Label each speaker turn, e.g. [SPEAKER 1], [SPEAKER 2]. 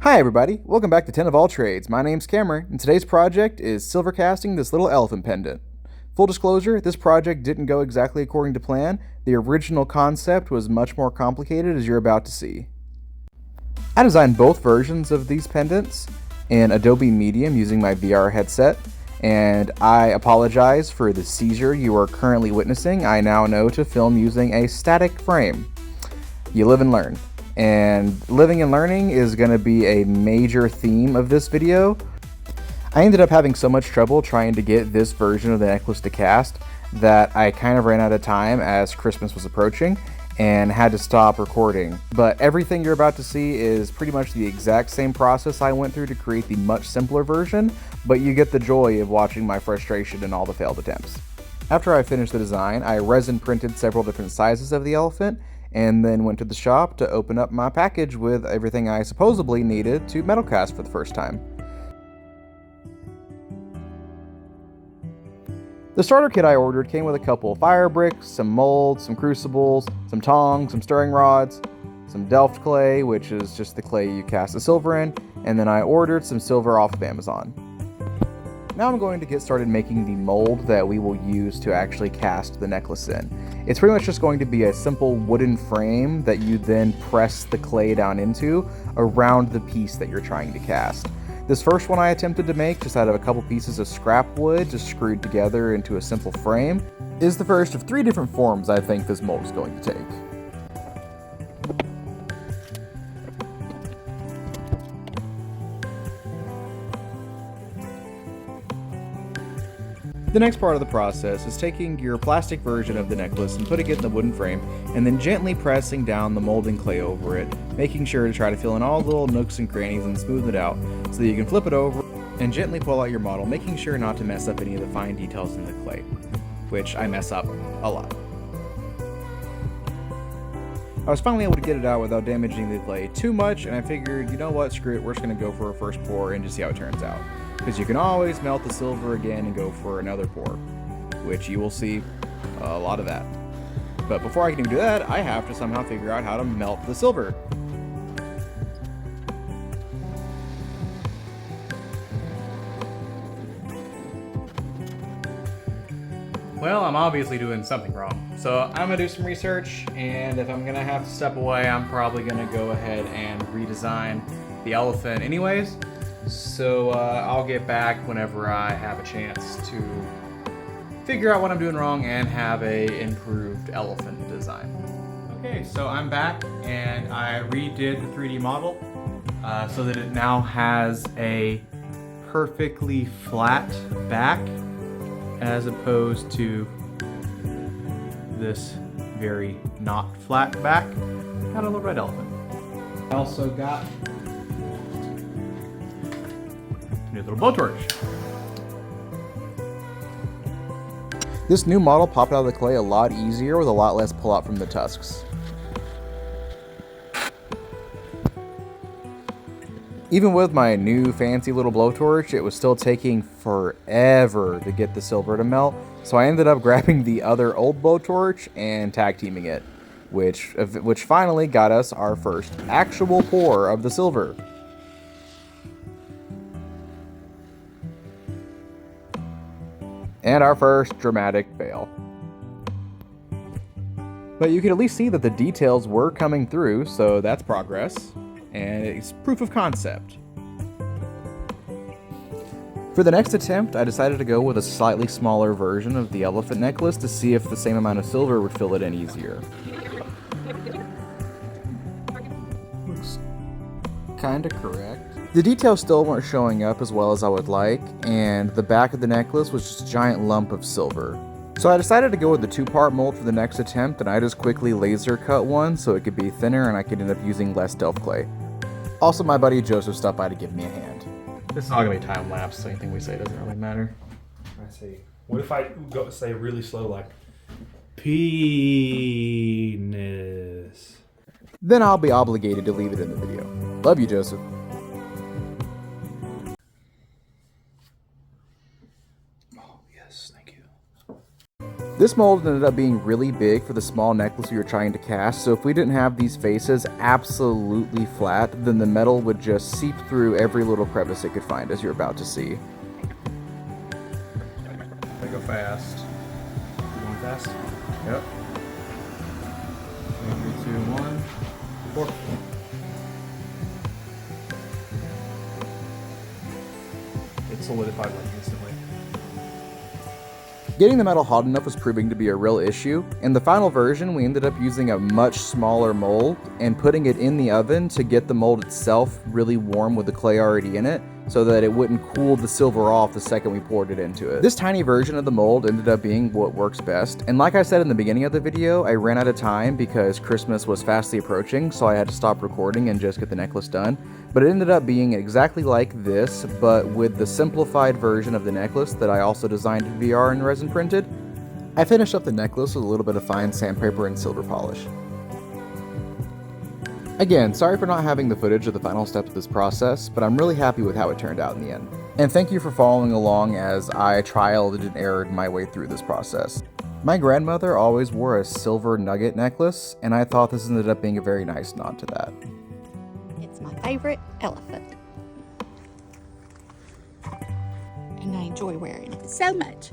[SPEAKER 1] Hi everybody, welcome back to 10 of All Trades. My name's Cameron, and today's project is silver casting this little elephant pendant. Full disclosure, this project didn't go exactly according to plan. The original concept was much more complicated, as you're about to see. I designed both versions of these pendants in Adobe Medium using my VR headset, and I apologize for the seizure you are currently witnessing. I now know to film using a static frame. You live and learn. And living and learning is going to be a major theme of this video. I ended up having so much trouble trying to get this version of the necklace to cast that I kind of ran out of time as Christmas was approaching and had to stop recording. But everything you're about to see is pretty much the exact same process I went through to create the much simpler version, but you get the joy of watching my frustration and all the failed attempts. After I finished the design, I resin printed several different sizes of the elephant and then went to the shop to open up my package with everything I supposedly needed to metal cast for the first time. The starter kit I ordered came with a couple of fire bricks, some molds, some crucibles, some tongs, some stirring rods, some Delft clay, which is just the clay you cast the silver in, and then I ordered some silver off of Amazon. Now I'm going to get started making the mold that we will use to actually cast the necklace in. It's pretty much just going to be a simple wooden frame that you then press the clay down into around the piece that you're trying to cast. This first one I attempted to make just out of a couple pieces of scrap wood just screwed together into a simple frame is the first of 3 different forms I think this mold is going to take. The next part of the process is taking your plastic version of the necklace and putting it in the wooden frame, and then gently pressing down the molding clay over it, making sure to try to fill in all the little nooks and crannies and smooth it out so that you can flip it over and gently pull out your model, making sure not to mess up any of the fine details in the clay, which I mess up a lot. I was finally able to get it out without damaging the clay too much, and I figured, you know what, screw it, we're just going to go for a first pour and just see how it turns out. Because you can always melt the silver again and go for another pour, which you will see a lot of that. But before I can even do that, I have to somehow figure out how to melt the silver.
[SPEAKER 2] Well, I'm obviously doing something wrong. So I'm gonna do some research, and if I'm gonna have to step away, I'm probably gonna go ahead and redesign the elephant anyways. So I'll get back whenever I have a chance to figure out what I'm doing wrong and have a improved elephant design. Okay, so I'm back and I redid the 3D model so that it now has a perfectly flat back as opposed to this very not flat back. Got a little red elephant. I also got a new little blowtorch.
[SPEAKER 1] This new model popped out of the clay a lot easier with a lot less pull out from the tusks. Even with my new fancy little blowtorch, it was still taking forever to get the silver to melt, so I ended up grabbing the other old blowtorch and tag teaming it, which finally got us our first actual pour of the silver. And our first dramatic fail. But you can at least see that the details were coming through, so that's progress. And it's proof of concept. For the next attempt, I decided to go with a slightly smaller version of the elephant necklace to see if the same amount of silver would fill it in easier. Looks kinda correct. The details still weren't showing up as well as I would like, and the back of the necklace was just a giant lump of silver. So I decided to go with the 2-part mold for the next attempt, and I just quickly laser cut one so it could be thinner and I could end up using less Delft clay. Also, my buddy Joseph stopped by to give me a hand.
[SPEAKER 2] This is all gonna be time lapse, so anything we say doesn't really matter.
[SPEAKER 3] I see. What if I go say really slow, like penis?
[SPEAKER 1] Then I'll be obligated to leave it in the video. Love you, Joseph.
[SPEAKER 3] Oh, yes, thank you.
[SPEAKER 1] This mold ended up being really big for the small necklace we were trying to cast, so if we didn't have these faces absolutely flat, then the metal would just seep through every little crevice it could find, as you're about to see.
[SPEAKER 2] They go fast.
[SPEAKER 3] Going fast?
[SPEAKER 2] Yep. 3, 2, 1. 4.
[SPEAKER 3] It solidified like instantly.
[SPEAKER 1] Getting the metal hot enough was proving to be a real issue. In the final version, we ended up using a much smaller mold and putting it in the oven to get the mold itself really warm with the clay already in it, so that it wouldn't cool the silver off the second we poured it into it. This tiny version of the mold ended up being what works best, and like I said in the beginning of the video, I ran out of time because Christmas was fastly approaching, so I had to stop recording and just get the necklace done. But it ended up being exactly like this, but with the simplified version of the necklace that I also designed in VR and resin printed. I finished up the necklace with a little bit of fine sandpaper and silver polish. Again, sorry for not having the footage of the final steps of this process, but I'm really happy with how it turned out in the end. And thank you for following along as I trialed and errored my way through this process. My grandmother always wore a silver nugget necklace, and I thought this ended up being a very nice nod to that.
[SPEAKER 4] It's my favorite elephant. And I enjoy wearing it so much.